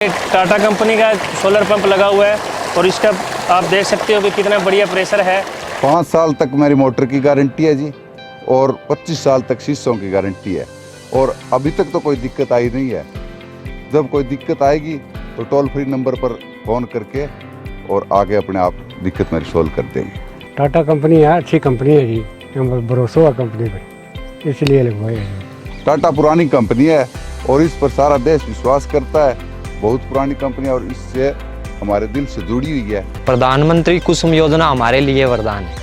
Tata company का solar pump लगा हुआ है और इसका आप देख सकते हो कि कितना बढ़िया प्रेशर है। 5 साल तक मेरी मोटर की गारंटी है जी, और 25 साल तक शीशों की गारंटी है, और अभी तक तो कोई दिक्कत आई नहीं है। जब कोई दिक्कत आएगी तो टोल फ्री नंबर पर फ़ोन करके और आगे अपने आप दिक्कत मेरी सोल्व कर देंगे। टाटा कंपनी है, अच्छी कंपनी है जी, भरोसा है कंपनी पे, इसलिए लगवाए हैं। टाटा पुरानी कंपनी है और इस पर सारा देश विश्वास करता है। बहुत पुरानी कंपनी है और इससे हमारे दिल से जुड़ी हुई है। प्रधानमंत्री कुसुम योजना हमारे लिए वरदान है।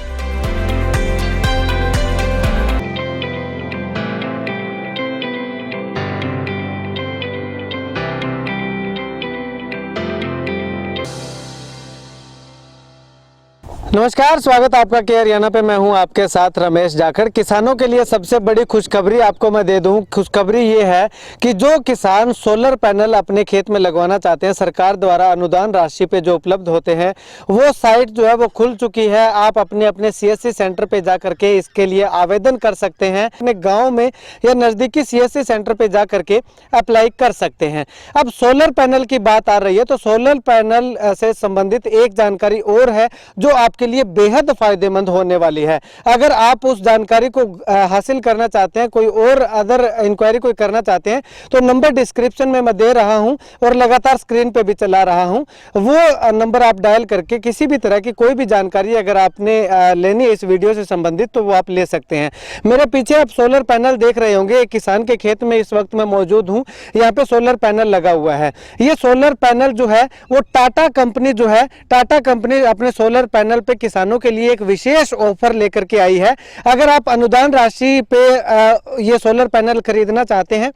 नमस्कार, स्वागत है आपका के हरियाणा पे। मैं हूं आपके साथ रमेश जाखड़। किसानों के लिए सबसे बड़ी खुशखबरी आपको मैं दे दूं। खुशखबरी ये है कि जो किसान सोलर पैनल अपने खेत में लगवाना चाहते हैं, सरकार द्वारा अनुदान राशि पे जो उपलब्ध होते हैं, वो साइट जो है वो खुल चुकी है। आप अपने अपने CSC सेंटर पे जा करके इसके लिए आवेदन कर सकते हैं। अपने गाँव में या नज़दीकी CSC सेंटर पर जा करके अप्लाई कर सकते हैं। अब सोलर पैनल की बात आ रही है तो सोलर पैनल से संबंधित एक जानकारी और है जो आपके लिए बेहद फायदेमंद होने वाली है। अगर आप उस जानकारी को हासिल करना चाहते हैं, कोई और अदर इंक्वायरी कोई करना चाहते हैं, तो नंबर डिस्क्रिप्शन में मैं दे रहा हूं और लगातार स्क्रीन पे भी चला रहा हूं। वो नंबर आप डायल करके किसी भी तरह की कोई भी जानकारी अगर आपने लेनी है इस वीडियो से संबंधित, तो वो आप ले सकते हैं। मेरे पीछे आप सोलर पैनल देख रहे होंगे। एक किसान के खेत में इस वक्त मैं मौजूद हूँ। यहाँ पे सोलर पैनल लगा हुआ है। ये सोलर पैनल जो है वो टाटा कंपनी जो है, टाटा कंपनी अपने सोलर पैनल पे किसानों के लिए एक विशेष ऑफर लेकर के आई है। अगर आप अनुदान राशि पे ये सोलर पैनल खरीदना चाहते हैं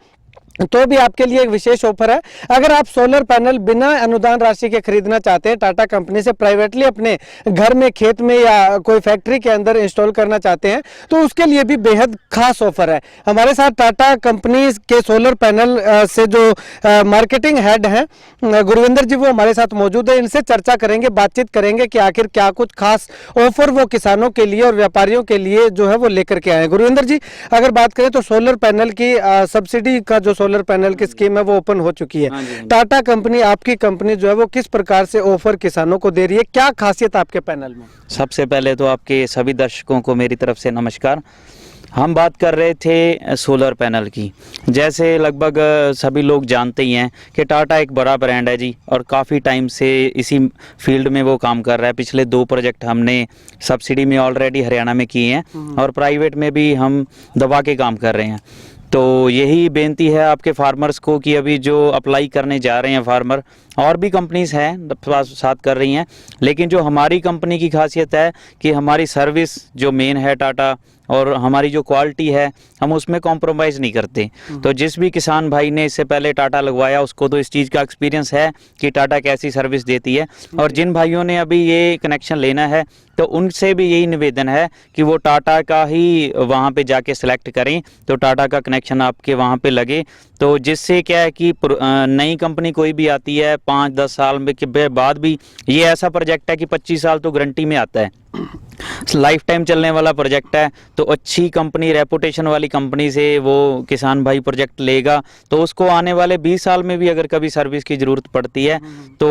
तो भी आपके लिए एक विशेष ऑफर है। अगर आप सोलर पैनल बिना अनुदान राशि के खरीदना चाहते हैं, टाटा कंपनी से प्राइवेटली अपने घर में, खेत में या कोई फैक्ट्री के अंदर इंस्टॉल करना चाहते हैं, तो उसके लिए भी बेहद खास ऑफर है। हमारे साथ टाटा कंपनी के सोलर पैनल से जो मार्केटिंग हेड हैं गुरविंदर जी, वो हमारे साथ मौजूद है। इनसे चर्चा करेंगे, बातचीत करेंगे कि आखिर क्या कुछ खास ऑफर वो किसानों के लिए और व्यापारियों के लिए जो है वो लेकर के आए हैं। गुरविंदर जी, अगर बात करें तो सोलर पैनल की सब्सिडी का जो सोलर पैनल की स्कीम है वो ओपन हो चुकी है। टाटा कंपनी, आपकी कंपनी जो है वो किस प्रकार से ऑफर किसानों को दे रही है? क्या खासियत आपके पैनल में? सबसे पहले तो आपके सभी दर्शकों को मेरी तरफ से नमस्कार। हम बात कर रहे थे सोलर पैनल की। जैसे लगभग सभी लोग जानते ही हैं कि टाटा एक बड़ा ब्रांड है जी, और काफ़ी टाइम से इसी फील्ड में वो काम कर रहा है। पिछले 2 प्रोजेक्ट हमने सब्सिडी में ऑलरेडी हरियाणा में किए हैं और प्राइवेट में भी हम दबा के काम कर रहे हैं। तो यही बेनती है आपके फार्मर्स को कि अभी जो अप्लाई करने जा रहे हैं फार्मर, और भी कंपनीज हैं साथ कर रही हैं, लेकिन जो हमारी कंपनी की खासियत है कि हमारी सर्विस जो मेन है टाटा, और हमारी जो क्वालिटी है हम उसमें कॉम्प्रोमाइज़ नहीं करते। तो जिस भी किसान भाई ने इससे पहले टाटा लगवाया उसको तो इस चीज़ का एक्सपीरियंस है कि टाटा कैसी सर्विस देती है। और जिन भाइयों ने अभी ये कनेक्शन लेना है तो उनसे भी यही निवेदन है कि वो टाटा का ही वहाँ पे जाके सिलेक्ट करें, तो टाटा का कनेक्शन आपके वहाँ पे लगे। तो जिससे क्या है कि नई कंपनी कोई भी आती है 5-10 साल में के बाद भी, ये ऐसा प्रोजेक्ट है कि 25 साल तो गारंटी में आता है, लाइफ टाइम चलने वाला प्रोजेक्ट है। तो अच्छी कंपनी, रेपुटेशन वाली कंपनी से वो किसान भाई प्रोजेक्ट लेगा तो उसको आने वाले 20 साल में भी अगर कभी सर्विस की ज़रूरत पड़ती है तो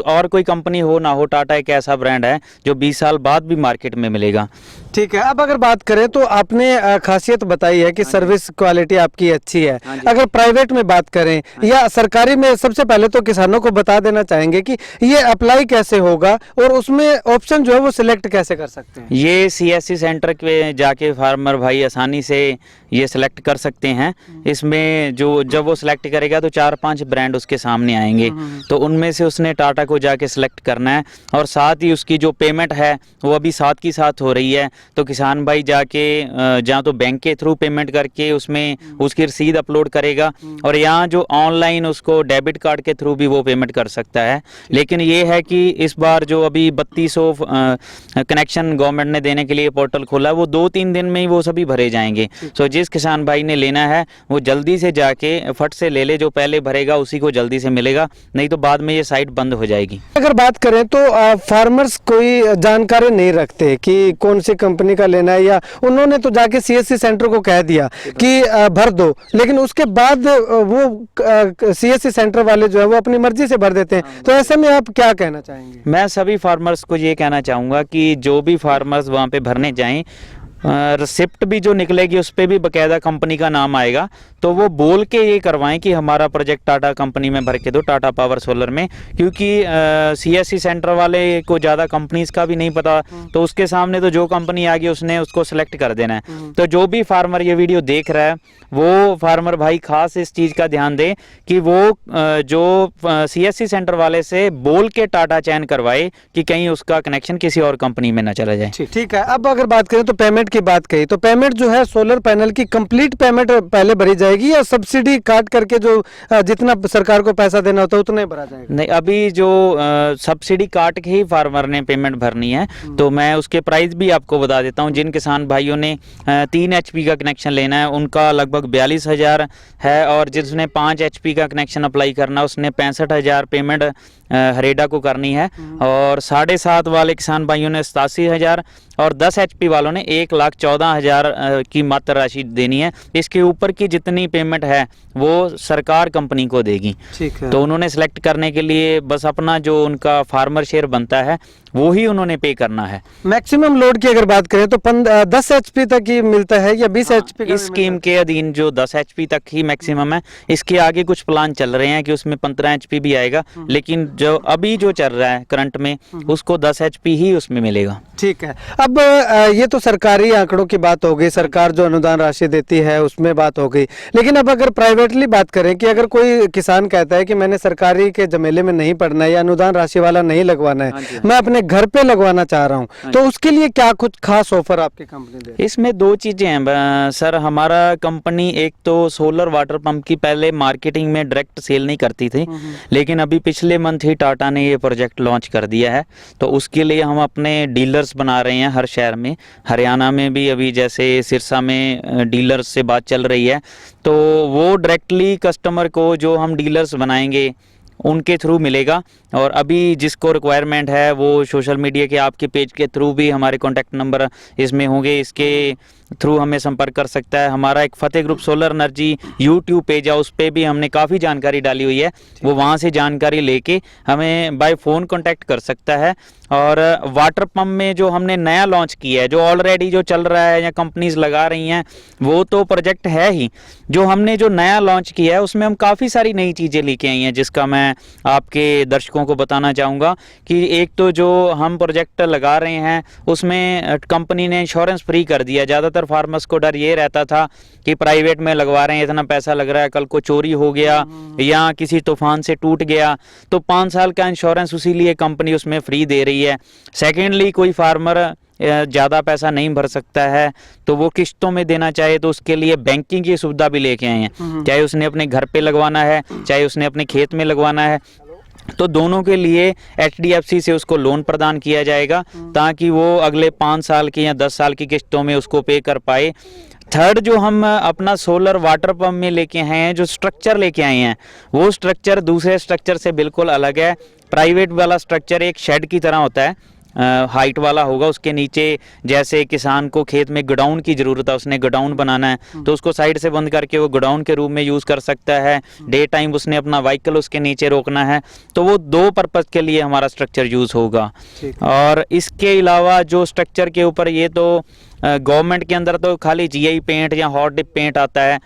और कोई कंपनी हो ना हो, टाटा एक ऐसा ब्रांड है जो 20 साल बाद भी मार्केट में मिलेगा। ठीक है। अब अगर बात करें तो आपने खासियत बताई है कि सर्विस क्वालिटी आपकी अच्छी है। अगर प्राइवेट में बात करें या सरकारी में, सबसे पहले तो किसानों को बता देना चाहेंगे कि ये अप्लाई कैसे होगा और उसमें ऑप्शन जो है वो सिलेक्ट कैसे कर सकते हैं? ये CSC सेंटर पे जाके फार्मर भाई आसानी से ये सिलेक्ट कर सकते हैं। इसमें जब वो सिलेक्ट करेगा तो 4-5 ब्रांड उसके सामने आएंगे, तो उनमें से उसने टाटा को जाके सिलेक्ट करना है। और साथ ही उसकी जो पेमेंट है वो अभी साथ की साथ हो रही है। तो किसान भाई जाके जहाँ तो बैंक के थ्रू पेमेंट करके उसमें उसकी रसीद अपलोड करेगा, और यहाँ जो ऑनलाइन उसको डेबिट कार्ड के थ्रू भी वो पेमेंट कर सकता है। लेकिन ये है कि इस बार जो अभी 3200 कनेक्शन गवर्नमेंट ने देने के लिए पोर्टल खोला है, वो 2-3 दिन में ही वो सभी भरे जाएंगे। सो जिस किसान भाई ने लेना है वो जल्दी से जाके फट से ले ले, जो पहले भरेगा उसी को जल्दी से मिलेगा, नहीं तो बाद में ये साइट बंद हो जाएगी। अगर बात करें तो फार्मर्स कोई जानकारी नहीं रखते कि कौन सी कंपनी का लेना है, या उन्होंने तो जाके सीएससी सेंटर को कह दिया कि भर दो, लेकिन उसके बाद वो सीएससी सेंटर वाले जो है वो अपनी मर्जी से भर देते हैं। तो ऐसे में आप क्या कहना चाहेंगे? मैं सभी फार्मर्स को ये कहना चाहूँगा कि जो भी फार्मर्स वहाँ पे भरने जाएं, रिसिप्ट भी जो निकलेगी उस पर भी बाकायदा कंपनी का नाम आएगा, तो वो बोल के ये करवाएं कि हमारा प्रोजेक्ट टाटा कंपनी में भर के दो, टाटा पावर सोलर में। क्योंकि सीएससी सेंटर वाले को ज़्यादा कंपनीज का भी नहीं पता, तो उसके सामने तो जो कंपनी आ गई उसने उसको सिलेक्ट कर देना है। तो जो भी फार्मर ये वीडियो देख रहा है वो फार्मर भाई खास इस चीज़ का ध्यान दें कि वो जो सीएससी सेंटर वाले से बोल के टाटा चयन करवाए कि कहीं उसका कनेक्शन किसी और कंपनी में ना चला जाए। ठीक है। अब अगर बात करें तो पेमेंट की बात कही, तो पेमेंट जो है सोलर पैनल की कंप्लीट पेमेंट पहले भरी जाएगी या सब्सिडी काट करके जो जितना सरकार को पैसा देना होता है उतना ही भरा जाएगा? नहीं, अभी जो सब्सिडी काट के ही फार्मर ने पेमेंट भरनी है, तो मैं उसके प्राइस भी आपको बता देता हूँ। जिन किसान भाइयों ने 3 HP का कनेक्शन लेना है उनका लगभग 42,000 है, और जिसने 5 HP का कनेक्शन अप्लाई करना उसने 65,000 पेमेंट हरेडा को करनी है, और 7.5 वाले किसान भाइयों ने 87,000 और 10 HP वालों ने 1,14,000 की मात्र राशि देनी है। इसके ऊपर की जितनी पेमेंट है वो सरकार कंपनी को देगी। ठीक है। तो उन्होंने सेलेक्ट करने के लिए बस अपना जो उनका फार्मर शेयर बनता है वो ही उन्होंने पे करना है। मैक्सिमम लोड की अगर बात करें तो 10 HP तक ही मिलता है या 20 HP का? इस स्कीम के अधीन जो 10 HP तक ही मैक्सिमम है, इसके आगे कुछ प्लान चल रहे हैं कि उसमें 15 HP भी आएगा, लेकिन जो अभी जो चल रहा है करंट में उसको 10 HP ही उसमें मिलेगा। ठीक है। अब ये तो सरकारी आंकड़ों की बात हो गई, सरकार जो अनुदान राशि देती है उसमें बात हो गई, लेकिन अब अगर प्राइवेटली बात करें कि अगर कोई किसान कहता है कि मैंने सरकारी के जमेले में नहीं पड़ना है या अनुदान राशि वाला नहीं लगवाना है, मैं अपने घर पे लगवाना चाह रहा हूँ, तो उसके लिए क्या कुछ खास ऑफर आपकी कंपनी दे? इसमें 2 चीजें हैं सर। हमारा कंपनी एक तो सोलर वाटर पंप की पहले मार्केटिंग में डायरेक्ट सेल नहीं करती थी, लेकिन अभी पिछले मंथ ही टाटा ने ये प्रोजेक्ट लॉन्च कर दिया है, तो उसके लिए हम अपने डीलर्स बना रहे हैं हर शहर में। हरियाणा में भी अभी जैसे सिरसा में डीलर्स से बात चल रही है, तो वो डायरेक्टली कस्टमर को जो हम डीलर्स बनाएंगे उनके थ्रू मिलेगा। और अभी जिसको रिक्वायरमेंट है वो सोशल मीडिया के आपके पेज के थ्रू भी हमारे कॉन्टैक्ट नंबर इसमें होंगे, इसके थ्रू हमें संपर्क कर सकता है। हमारा एक Fateh group solar energy YouTube page है, उस पर भी हमने काफ़ी जानकारी डाली हुई है, वो वहाँ से जानकारी लेके हमें बाय फ़ोन कांटेक्ट कर सकता है। और वाटर पंप में जो हमने नया लॉन्च किया है, जो ऑलरेडी जो चल रहा है या कंपनीज लगा रही हैं वो तो प्रोजेक्ट है ही, जो हमने जो नया लॉन्च किया है उसमें हम काफ़ी सारी नई चीज़ें लेके आई हैं, जिसका मैं आपके दर्शकों को बताना चाहूँगा कि एक तो जो हम प्रोजेक्ट लगा रहे हैं उसमें कंपनी ने इंश्योरेंस फ्री कर दिया। ज़्यादातर फार्मर्स को डर ये रहता था कि प्राइवेट में लगवा रहे हैं, इतना पैसा लग रहा है, कल को चोरी हो गया या किसी तूफान से टूट गया, तो 5 साल का इंश्योरेंस उसी लिए कंपनी उसमें फ्री दे रही है। सेकेंडली, कोई फार्मर ज़्यादा पैसा नहीं भर सकता है तो वो किस्तों में देना चाहे तो उसके लिए बैंकिंग की सुविधा भी लेके आए हैं, चाहे उसने अपने घर पे लगवाना है चाहे उसने अपने खेत में लगवाना है, तो दोनों के लिए HDFC से उसको लोन प्रदान किया जाएगा ताकि वो अगले 5 साल की या 10 साल की किस्तों में उसको पे कर पाए। थर्ड, जो हम अपना सोलर वाटर पंप में लेके आए हैं, जो स्ट्रक्चर लेके आए हैं, वो स्ट्रक्चर दूसरे स्ट्रक्चर से बिल्कुल अलग है। प्राइवेट वाला स्ट्रक्चर एक शेड की तरह होता है, हाइट वाला होगा, उसके नीचे जैसे किसान को खेत में गोडाउन की ज़रूरत है, उसने गोडाउन बनाना है तो उसको साइड से बंद करके वो गोडाउन के रूप में यूज़ कर सकता है। डे टाइम उसने अपना व्हीकल उसके नीचे रोकना है, तो वो 2 पर्पज़ के लिए हमारा स्ट्रक्चर यूज़ होगा। और इसके अलावा जो स्ट्रक्चर के ऊपर, ये तो गवर्नमेंट के अंदर तो खाली GI पेंट या हॉट डिप पेंट आता है,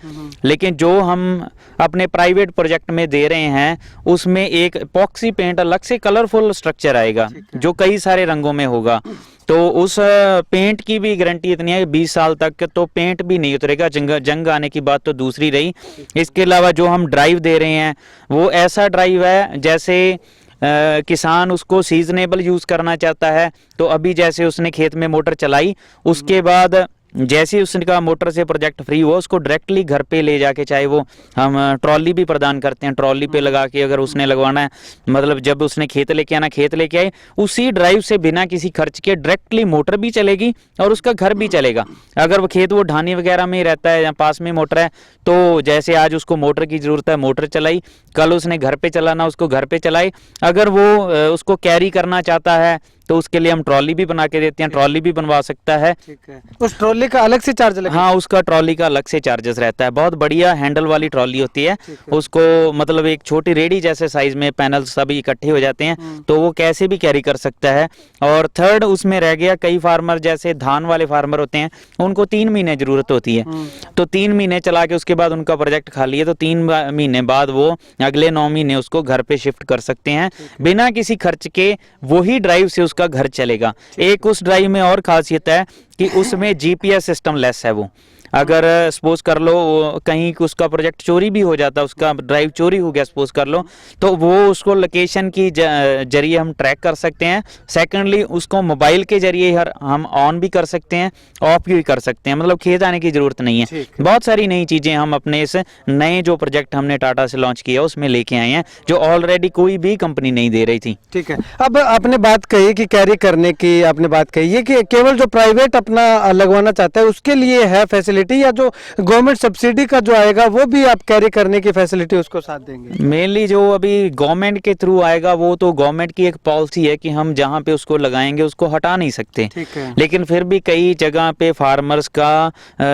लेकिन जो हम अपने प्राइवेट प्रोजेक्ट में दे रहे हैं उसमें एक एपॉक्सी पेंट अलग से कलरफुल स्ट्रक्चर आएगा जो कई सारे रंगों में होगा। तो उस पेंट की भी गारंटी इतनी है 20 साल तक तो पेंट भी नहीं उतरेगा, जंग आने की बात तो दूसरी रही। इसके अलावा जो हम ड्राइव दे रहे हैं वो ऐसा ड्राइव है जैसे किसान उसको सीजनेबल यूज़ करना चाहता है, तो अभी जैसे उसने खेत में मोटर चलाई उसके बाद जैसे ही उसका मोटर से प्रोजेक्ट फ्री हुआ उसको डायरेक्टली घर पे ले जाके, चाहे वो हम ट्रॉली भी प्रदान करते हैं, ट्रॉली पे लगा के अगर उसने लगवाना है, मतलब जब उसने खेत लेके आना खेत लेके आए, उसी ड्राइव से बिना किसी खर्च के डायरेक्टली मोटर भी चलेगी और उसका घर भी चलेगा। अगर वो खेत वो ढानी वगैरह में रहता है या पास में मोटर है तो जैसे आज उसको मोटर की ज़रूरत है मोटर चलाई, कल उसने घर पे चलाना उसको घर पे चलाई। अगर वो उसको कैरी करना चाहता है तो उसके लिए हम ट्रॉली भी बना के देते हैं, ट्रॉली भी बनवा सकता है। ठीक है, उस ट्रॉली का अलग से चार्ज लगेगा? हाँ, उसका ट्रॉली का अलग से चार्जेस रहता है। बहुत बढ़िया हैंडल वाली ट्रॉली होती है, उसको मतलब एक छोटी रेडी जैसे साइज में पैनल सभी इकट्ठे हो जाते हैं तो वो कैसे भी कैरी कर सकता है। और थर्ड उसमें रह गया, कई फार्मर जैसे धान वाले फार्मर होते हैं उनको 3 महीने जरूरत होती है, तो 3 महीने चला के उसके बाद उनका प्रोजेक्ट खाली है तो 3 महीने बाद वो अगले 9 महीने उसको घर पे शिफ्ट कर सकते हैं बिना किसी खर्च के। वही ड्राइव से उसका घर चलेगा। एक उस ड्राइव में और खासियत है कि उसमें जीपीएस सिस्टम लेस है। वो अगर सपोज कर लो कहीं उसका प्रोजेक्ट चोरी भी हो जाता, उसका ड्राइव चोरी हो गया सपोज कर लो, तो वो उसको लोकेशन की जरिए हम ट्रैक कर सकते हैं। सेकंडली उसको मोबाइल के जरिए हम ऑन भी कर सकते हैं, ऑफ भी कर सकते हैं, मतलब खेत आने की जरूरत नहीं है। बहुत सारी नई चीजें हम अपने इस नए जो प्रोजेक्ट हमने टाटा से लॉन्च किया उसमें लेके आए हैं जो ऑलरेडी कोई भी कंपनी नहीं दे रही थी। ठीक है, अब आपने बात कही कि कैरी करने की, आपने बात कही है कि केवल जो प्राइवेट अपना लगवाना चाहता है उसके लिए है फैसिलिटी, या जो गवर्नमेंट सब्सिडी का जो आएगा वो भी आप कैरी करने की फैसिलिटी उसको साथ देंगे? मेनली जो अभी गवर्नमेंट के थ्रू आएगा वो तो गवर्नमेंट की एक पॉलिसी है कि हम जहाँ पे उसको लगाएंगे उसको हटा नहीं सकते। ठीक है। लेकिन फिर भी कई जगह पे फार्मर्स का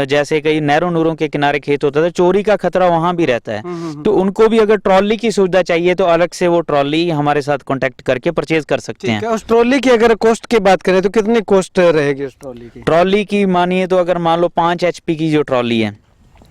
जैसे कई नहरों नूरों के किनारे खेत होता है, चोरी का खतरा वहां भी रहता है, तो उनको भी अगर ट्रॉली की सुविधा चाहिए तो अलग से वो ट्रॉली हमारे साथ कॉन्टेक्ट करके परचेज कर सकते हैं। उस ट्रॉली की अगर कॉस्ट की बात करें तो कितनी कॉस्ट रहेगी उस ट्रॉली की? ट्रॉली की मानिए तो अगर मान लो 5 HP की जो ट्रॉली है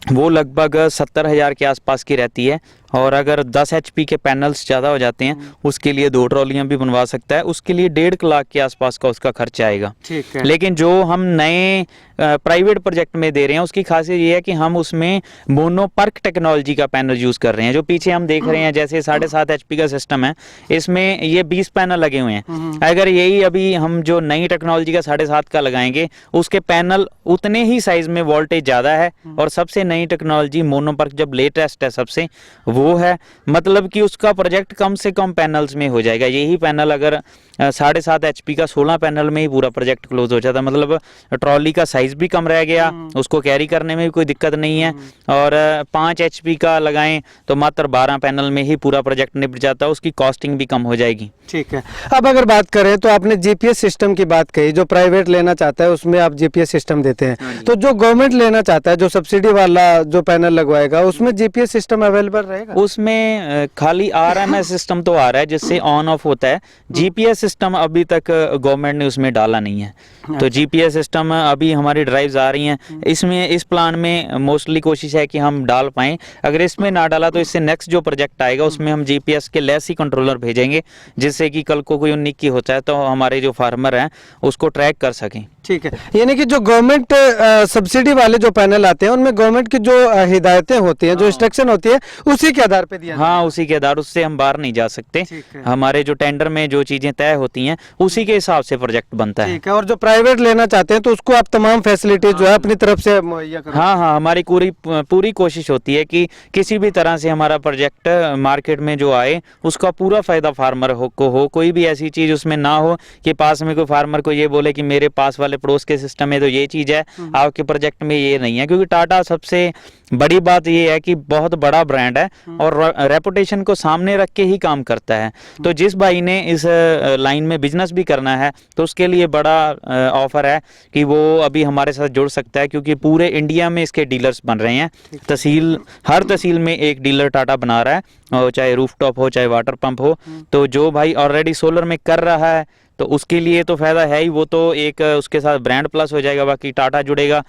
वो लगभग 70,000 के आसपास की रहती है, और अगर 10 HP के पैनल्स ज़्यादा हो जाते हैं उसके लिए 2 ट्रॉलियाँ भी बनवा सकता है, उसके लिए 1.5 लाख के आसपास का उसका खर्च आएगा। ठीक है। लेकिन जो हम नए प्राइवेट प्रोजेक्ट में दे रहे हैं उसकी खासियत ये है कि हम उसमें मोनोपर्क टेक्नोलॉजी का पैनल यूज़ कर रहे हैं। जो पीछे हम देख रहे हैं जैसे 7.5 HP का सिस्टम है, इसमें ये 20 पैनल लगे हुए हैं। अगर यही अभी हम जो नई टेक्नोलॉजी का 7.5 का लगाएंगे उसके पैनल उतने ही साइज में, वोल्टेज ज़्यादा है, और सबसे नई टेक्नोलॉजी मोनोपर्क जब लेटेस्ट है सबसे वो है, मतलब कि उसका प्रोजेक्ट कम से कम पैनल्स में हो जाएगा। यही पैनल अगर 7.5 HP का 16 पैनल में ही पूरा प्रोजेक्ट क्लोज हो जाता, मतलब ट्रॉली का साइज भी कम रह गया, उसको कैरी करने में भी कोई दिक्कत नहीं है, और 5 HP का लगाएं तो मात्र 12 पैनल में ही पूरा प्रोजेक्ट निपट जाता है, उसकी कॉस्टिंग भी कम हो जाएगी। ठीक है, अब अगर बात करें तो आपने जीपीएस सिस्टम की बात कही, जो प्राइवेट लेना चाहता है उसमें आप जीपीएस सिस्टम देते हैं, तो जो गवर्नमेंट लेना चाहता है जो सब्सिडी वाला जो पैनल लगवाएगा उसमें जीपीएस सिस्टम अवेलेबल रहेगा? उसमें खाली RMS सिस्टम तो आ रहा है जिससे ऑन ऑफ होता है, जीपीएस सिस्टम अभी तक गवर्नमेंट ने उसमें डाला नहीं है। तो जीपीएस सिस्टम अभी हमारी ड्राइव्स आ रही हैं, इसमें इस प्लान में मोस्टली कोशिश है कि हम डाल पाएं। अगर इसमें ना डाला तो इससे नेक्स्ट जो प्रोजेक्ट आएगा उसमें हम जीपीएस के लेस ही कंट्रोलर भेजेंगे, जिससे कि कल को कोई 19 की होता है तो हमारे जो फार्मर हैं उसको ट्रैक कर सकें। ठीक है, यानी कि जो गवर्नमेंट सब्सिडी वाले जो पैनल आते हैं उनमें गवर्नमेंट की जो हिदायतें होती हैं, जो इंस्ट्रक्शन होती है उसी के आधार पे दिया? हाँ, उसी के आधार, उससे हम बाहर नहीं जा सकते। हमारे जो टेंडर में जो चीजें तय होती हैं उसी के हिसाब से प्रोजेक्ट बनता है। ठीक है, और जो प्राइवेट लेना चाहते हैं तो उसको आप तमाम फैसिलिटी जो है अपनी तरफ से मुहैया करो? हाँ, हमारी पूरी कोशिश होती है कि किसी भी तरह से हमारा प्रोजेक्ट मार्केट में जो आए उसका पूरा फायदा फार्मर को हो। कोई भी ऐसी चीज उसमें ना हो कि पास में कोई फार्मर को ये बोले कि मेरे पास वाले पड़ोस के सिस्टम में तो ये चीज है, आपके प्रोजेक्ट में ये नहीं है। क्योंकि टाटा सबसे बड़ी बात ये है कि बहुत बड़ा ब्रांड है और रेपुटेशन को सामने रख के ही काम करता है। तो जिस भाई ने इस लाइन में बिजनेस भी करना है तो उसके लिए बड़ा ऑफर है कि वो अभी हमारे साथ जुड़ सकता है, क्योंकि पूरे इंडिया में इसके डीलर्स बन रहे हैं। हर तहसील में एक डीलर टाटा बना रहा है, और चाहे रूफटॉप हो चाहे वाटर पंप हो। तो जो भाई ऑलरेडी सोलर में कर रहा है तो उसके लिए तो फायदा है ही, वो तो एक उसके साथ ब्रांड प्लस हो जाएगा, बाकी टाटा जुड़ेगा।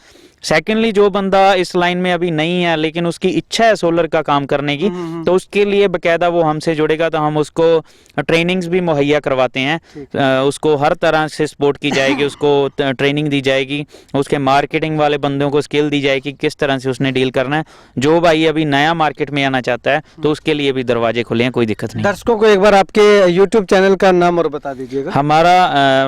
सेकेंडली जो बंदा इस लाइन में अभी नहीं है लेकिन उसकी इच्छा है सोलर का काम करने की, तो उसके लिए बकायदा वो हमसे जुड़ेगा, तो हम उसको ट्रेनिंग्स भी मुहैया करवाते हैं। उसको हर तरह से सपोर्ट की जाएगी, उसको ट्रेनिंग दी जाएगी, उसके मार्केटिंग वाले बंदों को स्किल दी जाएगी किस तरह से उसने डील करना है। जो भाई अभी नया मार्केट में आना चाहता है तो उसके लिए भी दरवाजे खुले हैं, कोई दिक्कत नहीं। दर्शकों को एक बार आपके यूट्यूब चैनल का नाम और बता दीजिएगा। हमारा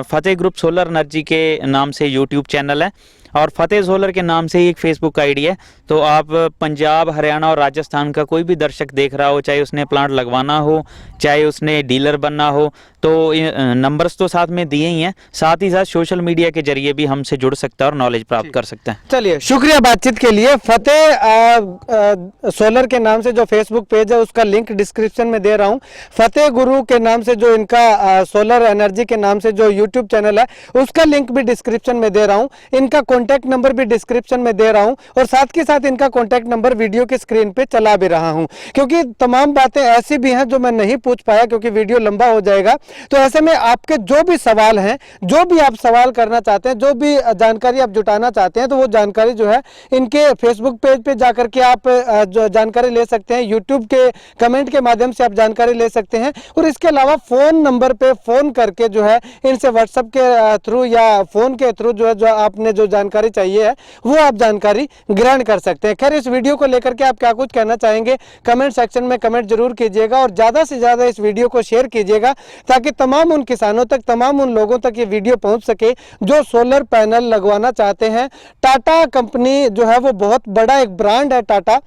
फतेह ग्रुप सोलर एनर्जी के नाम से यूट्यूब चैनल है, और फतेह सोलर के नाम से ही एक फेसबुक आईडी है। तो आप पंजाब, हरियाणा और राजस्थान का कोई भी दर्शक देख रहा हो, चाहे उसने प्लांट लगवाना हो, चाहे उसने डीलर बनना हो, तो नंबर्स तो साथ में दिए ही हैं, साथ ही साथ सोशल मीडिया के जरिए भी हमसे जुड़ सकता है और नॉलेज प्राप्त कर सकते हैं। चलिए, शुक्रिया बातचीत के लिए। फतेह सोलर के नाम से जो फेसबुक पेज है उसका लिंक डिस्क्रिप्शन में दे रहा हूं। फतेह गुरु के नाम से जो इनका सोलर एनर्जी के नाम से जो यूट्यूब चैनल है उसका लिंक भी डिस्क्रिप्शन में दे रहा हूं। इनका कॉन्टैक्ट नंबर भी डिस्क्रिप्शन में दे रहा हूं और साथ के साथ इनका कॉन्टैक्ट नंबर वीडियो की स्क्रीन पे चला भी रहा हूं, क्योंकि तमाम बातें ऐसी भी हैं जो मैं नहीं पूछ पाया क्योंकि वीडियो लंबा हो जाएगा। तो ऐसे में आपके जो भी सवाल हैं, जो भी आप सवाल करना चाहते हैं, जो भी जानकारी आप जुटाना चाहते हैं, तो वो जानकारी जो है इनके फेसबुक पेज पे जाकर के आप जो जानकारी ले सकते हैं, यूट्यूब के कमेंट के माध्यम से आप जानकारी ले सकते हैं और इसके अलावा फ़ोन नंबर पे फ़ोन करके जो है इनसे व्हाट्सएप के थ्रू या फ़ोन के थ्रू जो है जो आपने जो जानकारी चाहिए है वो आप जानकारी ग्रहण कर सकते हैं। खैर, इस वीडियो को लेकर के आप क्या कुछ कहना चाहेंगे कमेंट सेक्शन में कमेंट जरूर कीजिएगा और ज़्यादा से ज़्यादा इस वीडियो को शेयर कीजिएगा ताकि तमाम उन किसानों तक, तमाम उन लोगों तक ये वीडियो पहुंच सके जो सोलर पैनल लगवाना चाहते हैं। टाटा कंपनी जो है वो बहुत बड़ा एक ब्रांड है टाटा,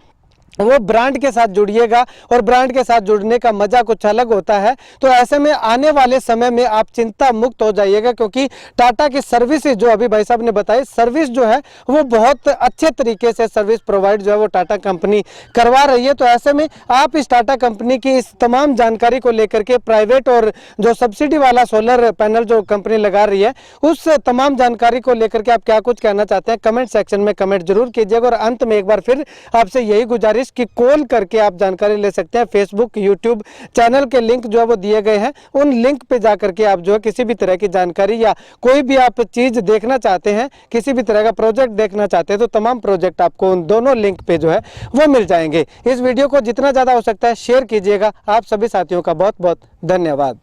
वो ब्रांड के साथ जुड़िएगा और ब्रांड के साथ जुड़ने का मजा कुछ अलग होता है। तो ऐसे में आने वाले समय में आप चिंता मुक्त हो जाइएगा क्योंकि टाटा की सर्विस जो अभी भाई साहब ने बताई, सर्विस जो है वो बहुत अच्छे तरीके से सर्विस प्रोवाइड जो है वो टाटा कंपनी करवा रही है। तो ऐसे में आप इस टाटा कंपनी की इस तमाम जानकारी को लेकर के प्राइवेट और जो सब्सिडी वाला सोलर पैनल जो कंपनी लगा रही है उस तमाम जानकारी को लेकर के आप क्या कुछ कहना चाहते हैं कमेंट सेक्शन में कमेंट जरूर कीजिएगा। और अंत में एक बार फिर आपसे यही गुजारिश कि कॉल करके आप जानकारी ले सकते हैं। फेसबुक, यूट्यूब चैनल के लिंक जो है वो दिए गए हैं, उन लिंक पे जाकर के आप जो है किसी भी तरह की जानकारी या कोई भी आप चीज़ देखना चाहते हैं, किसी भी तरह का प्रोजेक्ट देखना चाहते हैं तो तमाम प्रोजेक्ट आपको उन दोनों लिंक पे जो है वो मिल जाएंगे। इस वीडियो को जितना ज़्यादा हो सकता है शेयर कीजिएगा। आप सभी साथियों का बहुत बहुत धन्यवाद।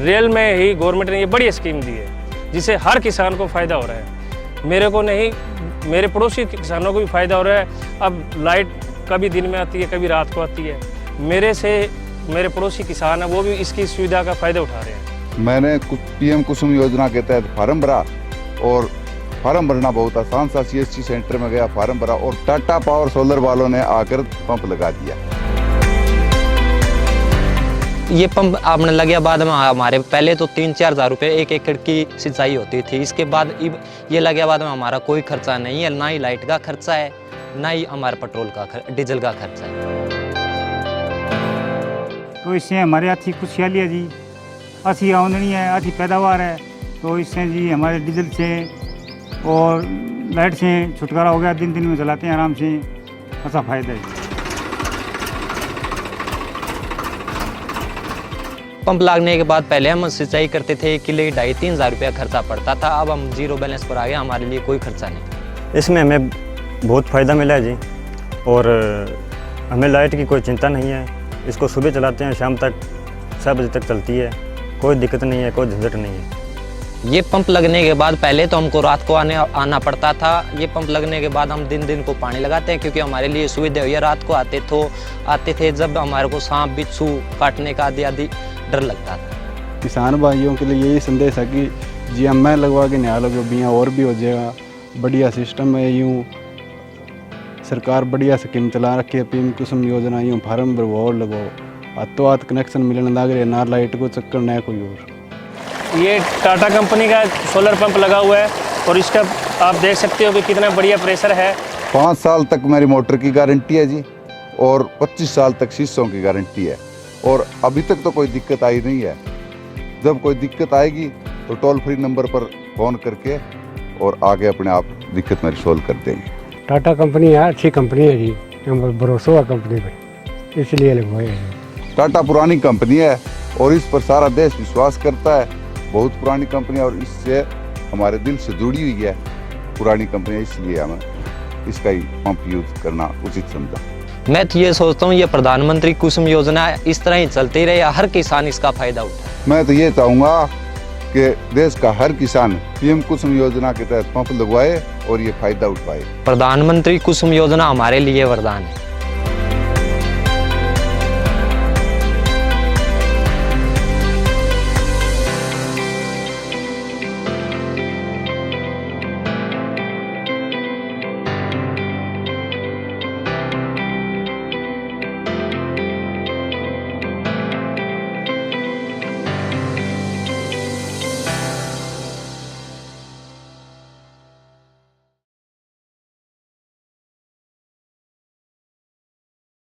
रियल में ही गवर्नमेंट ने ये बड़ी स्कीम दी है जिससे हर किसान को फ़ायदा हो रहा है। मेरे को नहीं, मेरे पड़ोसी किसानों को भी फ़ायदा हो रहा है। अब लाइट कभी दिन में आती है, कभी रात को आती है। मेरे पड़ोसी किसान हैं वो भी इसकी सुविधा का फ़ायदा उठा रहे हैं। मैंने पीएम कुसुम योजना के तहत फार्म भरा और फार्म भरना बहुत आसान सा। CSC सेंटर में गया, फार्म भरा और टाटा पावर सोलर वालों ने आकर पंप लगा दिया। ये पंप आपने लगे बाद में हमारे पहले तो 3-4 हज़ार रुपये 1 एकड़ की सिंचाई होती थी। इसके बाद ये लगे बाद में हमारा कोई खर्चा नहीं है, ना ही लाइट का खर्चा है, ना ही हमारे पेट्रोल का डीजल का खर्चा है। तो इससे हमारे अच्छी खुशहाली है जी, अच्छी आमदनी है, अच्छी पैदावार है। तो इससे जी हमारे डीजल से और लाइट से छुटकारा हो गया, दिन दिन में चलाते हैं आराम से, अच्छा फ़ायदा है। पंप लगने के बाद पहले हम सिंचाई करते थे, 1 किले 2.5-3 हज़ार रुपया खर्चा पड़ता था। अब हम जीरो बैलेंस पर आ गए, हमारे लिए कोई खर्चा नहीं। इसमें हमें बहुत फ़ायदा मिला है जी और हमें लाइट की कोई चिंता नहीं है। इसको सुबह चलाते हैं, शाम तक 6 बजे तक चलती है, कोई दिक्कत नहीं है, कोई झंझट नहीं है। ये पंप लगने के बाद पहले तो हमको रात को आना पड़ता था। ये पंप लगने के बाद हम दिन दिन को पानी लगाते हैं क्योंकि हमारे लिए सुविधा हुई है। रात को आते थे जब हमारे को सांप बिच्छू काटने का आदि डर लगता था। किसान भाइयों के लिए यही संदेश है कि जी मैं लगवा के नया लगो बिया और भी हो जाएगा। बढ़िया सिस्टम है, यूँ सरकार बढ़िया स्कीम चला रखी है, पीएम कुसुम योजना, यूँ फार्म भरवाओ और लगाओ, हाथों हाथ कनेक्शन मिलने लग रहे, ना लाइट को चक्कर ना कोई और। ये टाटा कंपनी का सोलर पंप लगा हुआ है और इसका आप देख सकते हो कि कितना बढ़िया प्रेशर है। 5 साल तक मेरी मोटर की गारंटी है जी और 25 साल तक शीशों की गारंटी है। और अभी तक तो कोई दिक्कत आई नहीं है। जब कोई दिक्कत आएगी तो टोल फ्री नंबर पर फ़ोन करके और आगे अपने आप दिक्कत मेरी सोल्व कर देंगे। टाटा कंपनी है, अच्छी कंपनी है जी, भरोसा हुआ कंपनी पर, इसलिए लगवाए हैं जी। टाटा पुरानी कंपनी है और इस पर सारा देश विश्वास करता है। बहुत पुरानी कंपनी है और इससे हमारे दिल से जुड़ी हुई है पुरानी कंपनी, इसलिए हमें इसका ही पंप यूज करना उचित समझा। मैं तो ये सोचता हूँ ये प्रधानमंत्री कुसुम योजना इस तरह ही चलती रहे, हर किसान इसका फायदा उठाए। मैं तो ये चाहूँगा कि देश का हर किसान पीएम कुसुम योजना के तहत पंप लगवाए और ये फायदा उठाए। प्रधानमंत्री कुसुम योजना हमारे लिए वरदान है।